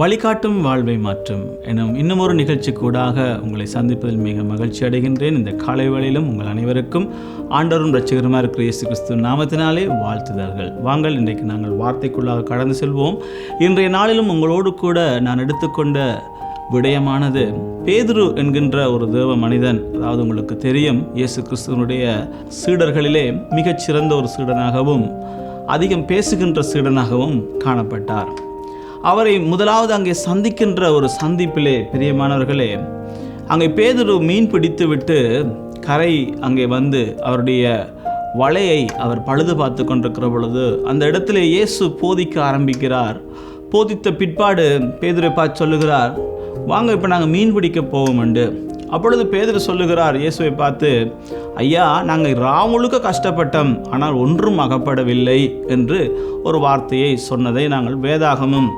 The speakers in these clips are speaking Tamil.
வழிகாட்டும் வாழ்வை மாற்றும் எனும் இன்னும் ஒரு நிகழ்ச்சிக்கூடாக உங்களை சந்திப்பதில் மிக மகிழ்ச்சி அடைகின்றேன். இந்த காலை வேளையிலும் உங்கள் அனைவருக்கும் ஆண்டவரும் இரட்சகருமாக இருக்கிற இயேசு கிறிஸ்து நாமத்தினாலே வாழ்த்துதல்கள். வாங்கள் இன்றைக்கு நாங்கள் வார்த்தைக்குள்ளாக கடந்து செல்வோம். இன்றைய நாளிலும் உங்களோடு கூட நான் எடுத்துக்கொண்ட விடயமானது பேதுரு என்கின்ற ஒரு தேவ மனிதன். அதாவது உங்களுக்கு தெரியும், இயேசு கிறிஸ்துவனுடைய சீடர்களிலே மிகச்சிறந்த ஒரு சீடனாகவும் அதிகம் பேசுகின்ற சீடனாகவும் காணப்பட்டார். அவரை முதலாவது அங்கே சந்திக்கின்ற ஒரு சந்திப்பிலே பிரியமானவர்களே, அங்கே பேதுரு மீன் பிடித்து விட்டு கரை அங்கே வந்து அவருடைய வலையை அவர் பழுது பார்த்து கொண்டிருக்கிற பொழுது அந்த இடத்துல இயேசு போதிக்க ஆரம்பிக்கிறார். போதித்த பிற்பாடு பேதுரை பார்த்து சொல்லுகிறார், வாங்க இப்போ நாங்கள் மீன் பிடிக்க போவோம் என்று. அப்பொழுது பேதுரு சொல்லுகிறார் இயேசுவை பார்த்து, ஐயா, நாங்கள் முழுக்க கஷ்டப்பட்டோம், ஆனால் ஒன்றும் அகப்படவில்லை என்று ஒரு வார்த்தையை சொன்னதை நாங்கள் வேதாகமும்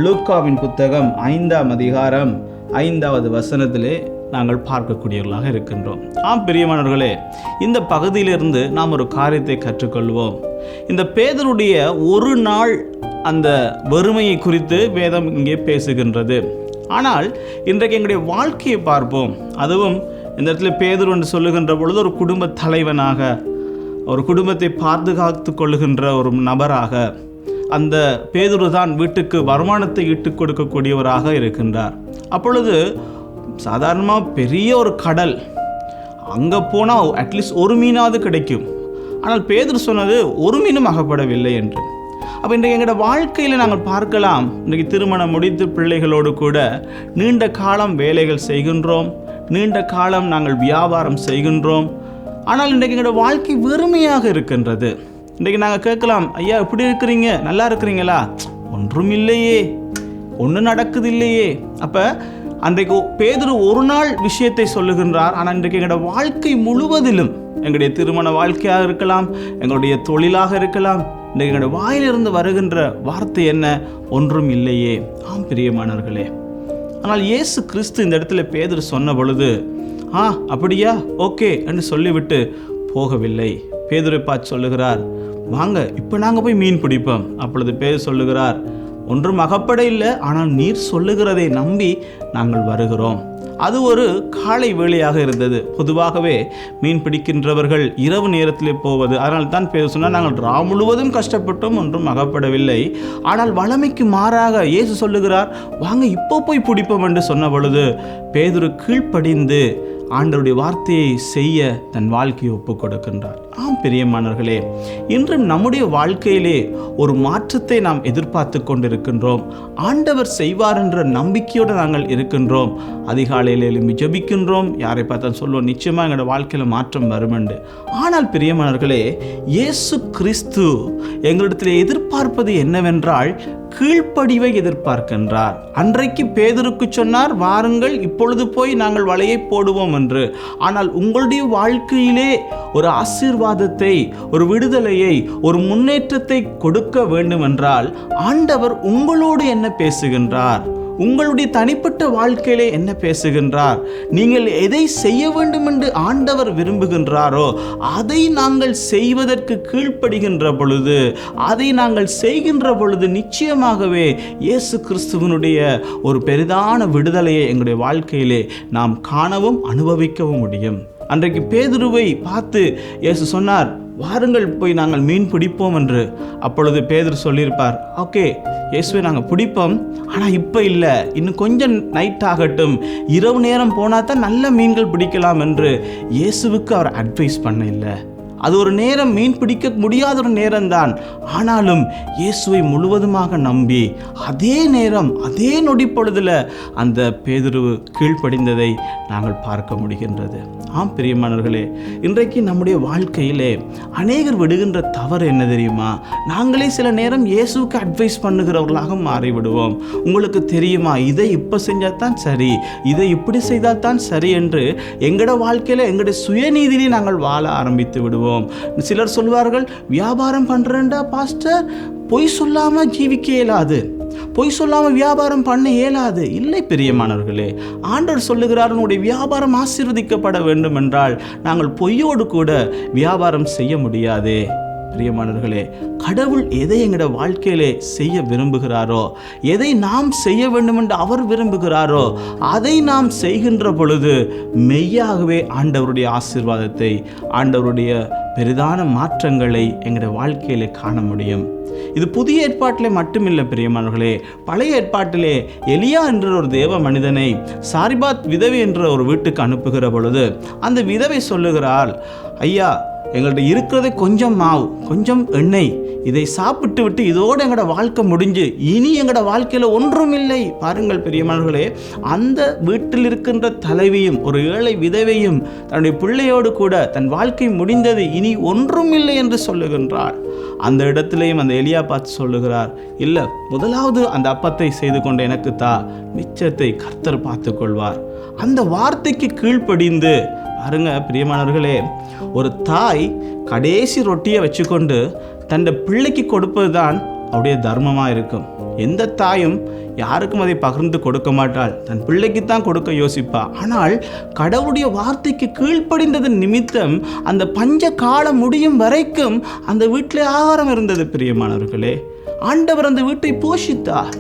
லூக்காவின் புத்தகம் 5ஆம் அதிகாரம் 5வது வசனத்திலே நாங்கள் பார்க்கக்கூடியவர்களாக இருக்கின்றோம். பிரியமானவர்களே, இந்த பகுதியிலிருந்து நாம் ஒரு காரியத்தை கற்றுக்கொள்வோம். இந்த பேதுருடைய ஒரு நாள் அந்த வறுமையை குறித்து வேதம் இங்கே பேசுகின்றது. ஆனால் இன்றைக்கு எங்களுடைய வாழ்க்கையை பார்ப்போம். அதுவும் இந்த இடத்துல பேதுரு என்று சொல்லுகின்ற பொழுது ஒரு குடும்ப தலைவனாக, ஒரு குடும்பத்தை பாதுகாத்து கொள்ளுகின்ற ஒரு நபராக அந்த பேதுரு தான் வீட்டுக்கு வருமானத்தை ஈட்டுக் கொடுக்கக்கூடியவராக இருக்கின்றார். அப்பொழுது சாதாரணமாக பெரிய ஒரு கடல், அங்கே போனால் அட்லீஸ்ட் ஒரு மீனாவது கிடைக்கும். ஆனால் பேதுரு சொன்னது ஒரு மீனும் அகப்படவில்லை என்று. அப்போ இன்றைக்கு எங்களோட வாழ்க்கையில் நாங்கள் பார்க்கலாம், இன்றைக்கு திருமணம் முடித்து பிள்ளைகளோடு கூட நீண்ட காலம் வேலைகள் செய்கின்றோம், நீண்ட காலம் நாங்கள் வியாபாரம் செய்கின்றோம். ஆனால் இன்றைக்கு எங்களோட வாழ்க்கை வெறுமையாக இருக்கின்றது. இன்றைக்கு நாங்கள் கேட்கலாம், ஐயா எப்படி இருக்கிறீங்க, நல்லா இருக்கிறீங்களா? ஒன்றும் இல்லையே, ஒன்றும் நடக்குது இல்லையே. அப்போ அன்றைக்கு பேதுரு ஒரு நாள் விஷயத்தை சொல்லுகின்றார். ஆனால் இன்றைக்கு எங்களோட வாழ்க்கை முழுவதிலும், எங்களுடைய திருமண வாழ்க்கையாக இருக்கலாம், எங்களுடைய தொழிலாக இருக்கலாம், இன்றைக்கு எங்களுடைய வாயிலிருந்து வருகின்ற வார்த்தை என்ன? ஒன்றும் இல்லையே. பிரியமானவர்களே, ஆனால் இயேசு கிறிஸ்து இந்த இடத்துல பேதுரு சொன்ன பொழுது அப்படியா, ஓகே என்று சொல்லிவிட்டு போகவில்லை. பேதுரை பார்த்து சொல்லுகிறார், வாங்க இப்போ நாங்கள் போய் மீன் பிடிப்போம். அப்பொழுது பேதுரு சொல்லுகிறார், ஒன்றும் அகப்பட இல்லை, ஆனால் நீர் சொல்லுகிறதை நம்பி நாங்கள் வருகிறோம். அது ஒரு காலை வேளையாக இருந்தது. பொதுவாகவே மீன் பிடிக்கின்றவர்கள் இரவு நேரத்திலே போவது. அதனால் தான் பேதுரு சொன்னால், நாங்கள் முழுவதும் கஷ்டப்பட்டோம், ஒன்றும் அகப்படவில்லை. ஆனால் வழமைக்கு மாறாக இயேசு சொல்லுகிறார், வாங்க இப்போ போய் பிடிப்போம் என்று சொன்ன பொழுது பேதுரு கீழ்ப்படிந்து ஆண்டவருடைய வார்த்தையை செய்ய தன் வாழ்க்கையை ஒப்புக் கொடுக்கின்றார். பிரியமானவர்களே, இன்றும் நம்முடைய வாழ்க்கையிலே ஒரு மாற்றத்தை நாம் எதிர்பார்த்து கொண்டிருக்கின்றோம். ஆண்டவர் செய்வார் என்ற நம்பிக்கையோடு நாங்கள் இருக்கின்றோம். அதிகாலையில் எழும்பி ஜெபிக்கின்றோம். யாரை பார்த்தா சொல்லுவோம், நிச்சயமாக எங்களோட வாழ்க்கையில் மாற்றம் வரும் என்று. ஆனால் பிரியமானவர்களே, இயேசு கிறிஸ்து எங்களிடத்தில் எதிர்பார்ப்பது என்னவென்றால் கீழ்ப்படிவை எதிர்பார்க்கின்றார். அன்றைக்கு பேதுருக்கு சொன்னார், வாருங்கள் இப்பொழுது போய் நாங்கள் வலையை போடுவோம் என்று. ஆனால் உங்களுடைய வாழ்க்கையிலே ஒரு ஆசீர்வாதத்தை, ஒரு விடுதலையை, ஒரு முன்னேற்றத்தை கொடுக்க வேண்டும் என்றால் ஆண்டவர் உங்களோடு என்ன பேசுகின்றார்? உங்களுடைய தனிப்பட்ட வாழ்க்கையிலே என்ன பேசுகின்றார்? நீங்கள் எதை செய்ய வேண்டும் என்று ஆண்டவர் விரும்புகின்றாரோ அதை நாங்கள் செய்வதற்கு கீழ்ப்படுகின்ற பொழுது, அதை நாங்கள் செய்கின்ற பொழுது நிச்சயமாகவே இயேசு கிறிஸ்துவனுடைய ஒரு பெரிதான விடுதலையை எங்களுடைய வாழ்க்கையிலே நாம் காணவும் அனுபவிக்கவும் முடியும். அன்றைக்கு பேதுருவை பார்த்து இயேசு சொன்னார், வாருங்கள் போய் நாங்கள் மீன் பிடிப்போம் என்று. அப்பொழுது பேதுரு சொல்லியிருப்பார், ஓகே இயேசுவை நாங்கள் பிடிப்போம், ஆனால் இப்போ இல்லை, இன்னும் கொஞ்சம் நைட் ஆகட்டும், இரவு நேரம் போனால் தான் நல்ல மீன்கள் பிடிக்கலாம் என்று இயேசுவுக்கு அவர் அட்வைஸ் பண்ண இல்லை. அது ஒரு நேரம், மீன் பிடிக்க முடியாத ஒரு நேரம்தான். ஆனாலும் இயேசுவை முழுவதுமாக நம்பி அதே நேரம், அதே நொடி பொழுதில் அந்த பேதுரு கீழ்ப்படிந்ததை நாங்கள் பார்க்க முடிகின்றது. பிரியமானவர்களே, இன்றைக்கு நம்முடைய வாழ்க்கையிலே அநேகர் விடுகின்ற தவறு என்ன தெரியுமா? நாங்களே சில நேரம் இயேசுவுக்கு அட்வைஸ் பண்ணுகிறவர்களாக மாறிவிடுவோம். உங்களுக்கு தெரியுமா, இதை இப்போ செஞ்சால் தான் சரி, இதை இப்படி செய்தால் தான் சரி என்று எங்களோட வாழ்க்கையில் எங்களுடைய சுயநீதியிலே நாங்கள் வாழ ஆரம்பித்து விடுவோம். சிலர் சொல்வார்கள், வியாபாரம் பண்ணுறேன்டா பாஸ்டர், பொய் சொல்லாமல் ஜீவிக்க இயலாது, பொய் சொல்லாமல் வியாபாரம் பண்ண இயலாது. இல்லை பிரியமானவர்களே, ஆண்டவர் சொல்லுகிறார், உங்களுடைய வியாபாரம் ஆசீர்வதிக்கப்பட வேண்டும் என்றால் நாங்கள் பொய்யோடு கூட வியாபாரம் செய்ய முடியாதே. பிரியமானவர்களே, கடவுள் எதை எங்களோட வாழ்க்கையிலே செய்ய விரும்புகிறாரோ, எதை நாம் செய்ய வேண்டும் என்று அவர் விரும்புகிறாரோ அதை நாம் செய்கின்ற பொழுது மெய்யாகவே ஆண்டவருடைய ஆசீர்வாதத்தை, ஆண்டவருடைய பெரிதான மாற்றங்களை எங்களோட வாழ்க்கையிலே காண முடியும். இது புதிய ஏற்பாட்டிலே மட்டுமில்லை பிரியமானவர்களே, பழைய ஏற்பாட்டிலே எலியா என்ற ஒரு தேவ மனிதனை சாரிபாத் விதவை என்ற ஒரு வீட்டுக்கு அனுப்புகிற பொழுது அந்த விதவை சொல்லுகிறாள், ஐயா, எங்கள்கிட்ட இருக்கிறது கொஞ்சம் மாவு, கொஞ்சம் எண்ணெய், இதை சாப்பிட்டு விட்டு இதோடு எங்களோட வாழ்க்கை முடிஞ்சு இனி எங்களோட வாழ்க்கையில் ஒன்றும் இல்லை. பாருங்கள் பிரியமானவர்களே, அந்த வீட்டில் இருக்கின்ற தலைவியும் ஒரு ஏழை விதவையும் தன்னுடைய பிள்ளையோடு கூட தன் வாழ்க்கை முடிந்தது, இனி ஒன்றும் இல்லை என்று சொல்லுகின்றாள். அந்த இடத்திலேயும் அந்த எலியா பார்த்து சொல்லுகிறார், இல்லை, முதலாவது அந்த அப்பத்தை செய்து கொண்டு எனக்கு தா, மிச்சத்தை கர்த்தர் பார்த்து கொள்வார். அந்த வார்த்தைக்கு கீழ்ப்படிந்து பாருங்க பிரியமானவர்களே, ஒரு தாய் கடைசி ரொட்டியை வச்சுக்கொண்டு தன் பிள்ளைக்கு கொடுப்பது தான் அவருடைய தர்மமாக இருக்கும். எந்த தாயும் யாருக்கும் அதை பகிர்ந்து கொடுக்க மாட்டாள், தன் பிள்ளைக்குத்தான் கொடுக்க யோசிப்பா. ஆனால் கடவுளுடைய வார்த்தைக்கு கீழ்ப்படிந்ததன் நிமித்தம் அந்த பஞ்ச காலம் முடியும் வரைக்கும் அந்த வீட்டில் ஆகாரம் இருந்தது. பிரியமானவர்களே, ஆண்டவர் அந்த வீட்டை போஷித்தார்.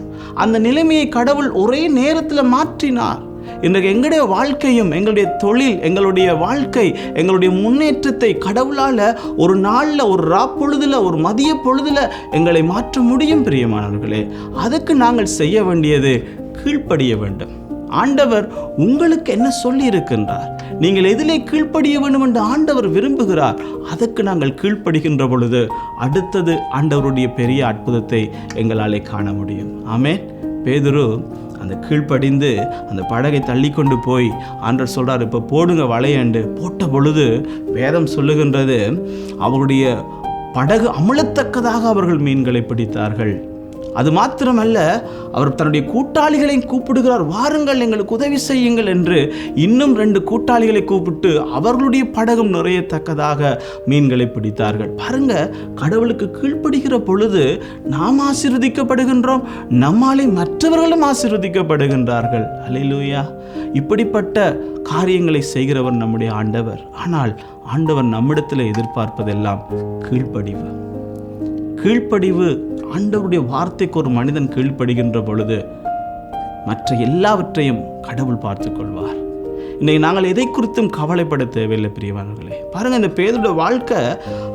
அந்த நிலைமையை கடவுள் ஒரே நேரத்தில் மாற்றினார். இன்றைக்கு எங்களுடைய வாழ்க்கையும், எங்களுடைய தொழில், எங்களுடைய வாழ்க்கை, எங்களுடைய முன்னேற்றத்தை கடவுளால் ஒரு நாளில், ஒரு பொழுதில், ஒரு மதிய பொழுதில் எங்களை மாற்ற முடியும். பிரியமானவர்களே, அதுக்கு நாங்கள் செய்ய வேண்டியது கீழ்ப்படிய வேண்டும். ஆண்டவர் உங்களுக்கு என்ன சொல்லி இருக்கின்றார், நீங்கள் எதிலே கீழ்ப்படிய வேண்டும் என்று ஆண்டவர் விரும்புகிறார், அதற்கு நாங்கள் கீழ்ப்படுகின்ற பொழுது அடுத்தது ஆண்டவருடைய பெரிய அற்புதத்தை எங்களாலே காண முடியும். ஆமென். பேதுரு அந்த கீழ்ப்படிந்து அந்த படகை தள்ளி கொண்டு போய் ஆண்டவர் சொல்கிறார், இப்போ போடுங்க வலையண்டு. போட்ட பொழுது வேதம் சொல்லுகின்றது, அவருடைய படகு அமுழத்தக்கதாக அவர்கள் மீன்களை பிடித்தார்கள். அது மாத்திரமல்ல, அவர் தன்னுடைய கூட்டாளிகளையும் கூப்பிடுகிறார், வாருங்கள் எங்களுக்கு உதவி செய்யுங்கள் என்று. இன்னும் 2 கூட்டாளிகளை கூப்பிட்டு அவர்களுடைய படகும் நிறையத்தக்கதாக மீன்களை பிடித்தார்கள். பாருங்க, கடவுளுக்கு கீழ்ப்படுகிற பொழுது நாம் ஆசீர்வதிக்கப்படுகின்றோம், நம்மாலே மற்றவர்களும் ஆசீர்வதிக்கப்படுகின்றார்கள். அல்லேலூயா. இப்படிப்பட்ட காரியங்களை செய்கிறவர் நம்முடைய ஆண்டவர். ஆனால் ஆண்டவர் நம்மிடத்தில் எதிர்பார்ப்பதெல்லாம் கீழ்ப்படிவு. கீழ்ப்படிவு. ஆண்டவருடைய வார்த்தைக்கு ஒரு மனிதன் கீழ்ப்படுகின்ற பொழுது மற்ற எல்லாவற்றையும் கடவுள் பார்த்து கொள்வார். இன்னைக்கு நாங்கள் எதை குறித்தும் கவலைப்பட தேவையில்லை பிரியமானவர்களே. பாருங்கள், இந்த பேதுருடைய வாழ்க்கை,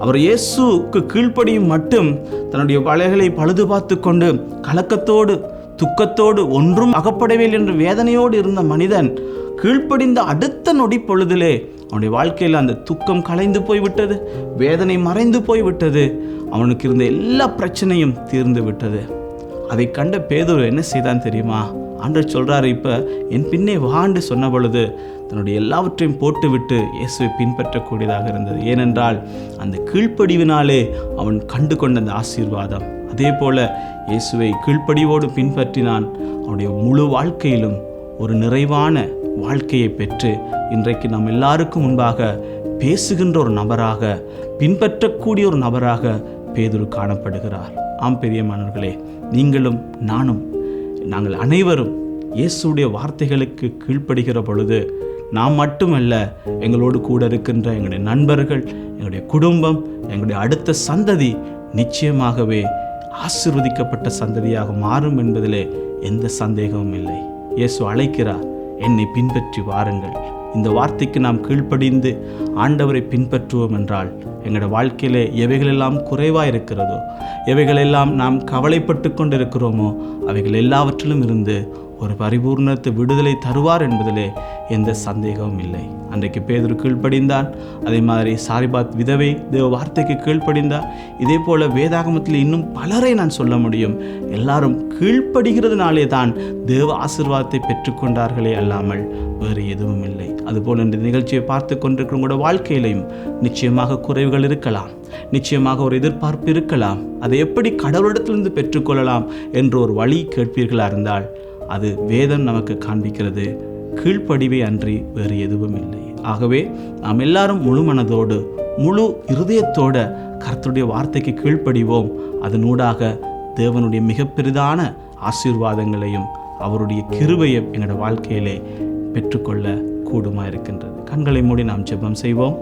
அவர் இயேசுக்கு கீழ்ப்படியும் மட்டும் தன்னுடைய வலைகளை பழுது பார்த்து கொண்டு கலக்கத்தோடு துக்கத்தோடு ஒன்றும் அகப்படவில்லை என்று வேதனையோடு இருந்த மனிதன் கீழ்ப்படிந்த அடுத்த நொடி பொழுதிலே அவனுடைய வாழ்க்கையில் அந்த துக்கம் கலைந்து போய்விட்டது, வேதனை மறைந்து போய்விட்டது, அவனுக்கு இருந்த எல்லா பிரச்சனையும் தீர்ந்து விட்டது. அதை கண்ட பேதுரு என்ன செய்தான் தெரியுமா? ஆண்டவர் சொல்கிறாரு, இப்போ என் பின்னே வாண்டு சொன்ன பொழுது தன்னுடைய எல்லாவற்றையும் போட்டுவிட்டு இயேசுவை பின்பற்றக்கூடியதாக இருந்தது. ஏனென்றால் அந்த கீழ்ப்படிவினாலே அவன் கண்டு கொண்ட அந்த ஆசீர்வாதம். அதே போல் இயேசுவை கீழ்ப்படிவோடு பின்பற்றினான். அவனுடைய முழு வாழ்க்கையிலும் ஒரு நிறைவான வாழ்க்கையை பெற்று இன்றைக்கு நாம் எல்லாருக்கும் முன்பாக பேசுகின்ற ஒரு நபராக, பின்பற்றக்கூடிய ஒரு நபராக பேதுரு காணப்படுகிறார். ஆம் பிரியமானவர்களே, நீங்களும் நானும், நாங்கள் அனைவரும் இயேசுடைய வார்த்தைகளுக்கு கீழ்ப்படுகிற பொழுது நாம் மட்டுமல்ல, எங்களோடு கூட இருக்கின்ற எங்களுடைய நண்பர்கள், எங்களுடைய குடும்பம், எங்களுடைய அடுத்த சந்ததி நிச்சயமாகவே ஆசீர்வதிக்கப்பட்ட சந்ததியாக மாறும் என்பதிலே எந்த சந்தேகமும் இல்லை. இயேசு அழைக்கிறார், என்னை பின்பற்றி வாருங்கள். இந்த வார்த்தைக்கு நாம் கீழ்ப்படிந்து ஆண்டவரை பின்பற்றுவோம் என்றால் எங்களோட வாழ்க்கையிலே எவைகளெல்லாம் குறைவாக இருக்கிறதோ, எவைகளெல்லாம் நாம் கவலைப்பட்டு கொண்டிருக்கிறோமோ, அவைகள் எல்லாவற்றிலும் இருந்து ஒரு பரிபூர்ணத்தை விடுதலை தருவார் என்பதிலே எந்த சந்தேகமும் இல்லை. அன்றைக்கு பேதுரு கீழ்ப்படிந்தான். அதே மாதிரி சாரிபாத் விதவை தேவ வார்த்தைக்கு கீழ்ப்படிந்தார். இதே போல் வேதாகமத்தில் இன்னும் பலரை நான் சொல்ல முடியும். எல்லாரும் கீழ்ப்படுகிறதுனாலே தான் தேவ ஆசீர்வாதத்தை பெற்றுக்கொண்டார்களே அல்லாமல் வேறு எதுவும் இல்லை. அதுபோல் இந்த நிகழ்ச்சியை பார்த்து கொண்டிருக்கிற உங்களோட வாழ்க்கையிலையும் நிச்சயமாக குறைவுகள் இருக்கலாம், நிச்சயமாக ஒரு எதிர்பார்ப்பு இருக்கலாம். அதை எப்படி கடவுளிடத்திலிருந்து பெற்றுக்கொள்ளலாம் என்று ஒரு வழி கேட்பீர்களாக இருந்தால் அது வேதம் நமக்கு காண்பிக்கிறது, கீழ்ப்படிவே அன்றி வேறு எதுவும் இல்லை. ஆகவே நாம் எல்லாரும் முழு மனதோடு முழு இருதயத்தோட கர்த்தருடைய வார்த்தைக்கு கீழ்ப்படிவோம். அதனூடாக தேவனுடைய மிக பெரிதான ஆசீர்வாதங்களையும் அவருடைய கிருபையும் எங்களோட வாழ்க்கையிலே பெற்றுக்கொள்ள கூடுமா இருக்கின்றது. கண்களை மூடி நாம் ஜெபம் செய்வோம்.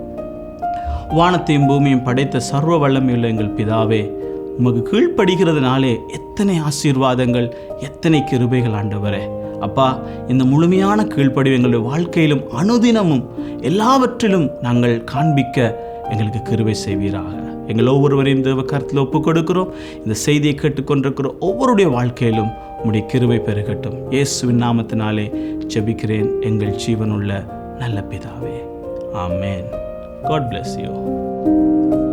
வானத்தையும் பூமியும் படைத்த சர்வ வல்லமையுள்ள எங்கள் பிதாவே, உமக்கு கீழ்ப்படுகிறதுனாலே எத்தனை ஆசீர்வாதங்கள், எத்தனை கிருபைகள் ஆண்டவரே. அப்பா, இந்த முழுமையான கீழ்ப்படிவு எங்களுடைய வாழ்க்கையிலும் அனுதினமும் எல்லாவற்றிலும் நாங்கள் காண்பிக்க எங்களுக்கு கிருபை செய்வீராக. எங்கள் ஒவ்வொருவரையும் தேவ கருத்தில் ஒப்புக் கொடுக்கிறோம். இந்த செய்தியை கேட்டுக்கொண்டிருக்கிற ஒவ்வொருடைய வாழ்க்கையிலும் உம்முடைய கிருபை பெருகட்டும். இயேசுவின் நாமத்தினாலே ஜெபிக்கிறேன் எங்கள் ஜீவனுள்ள நல்ல பிதாவே. ஆமென். God bless you.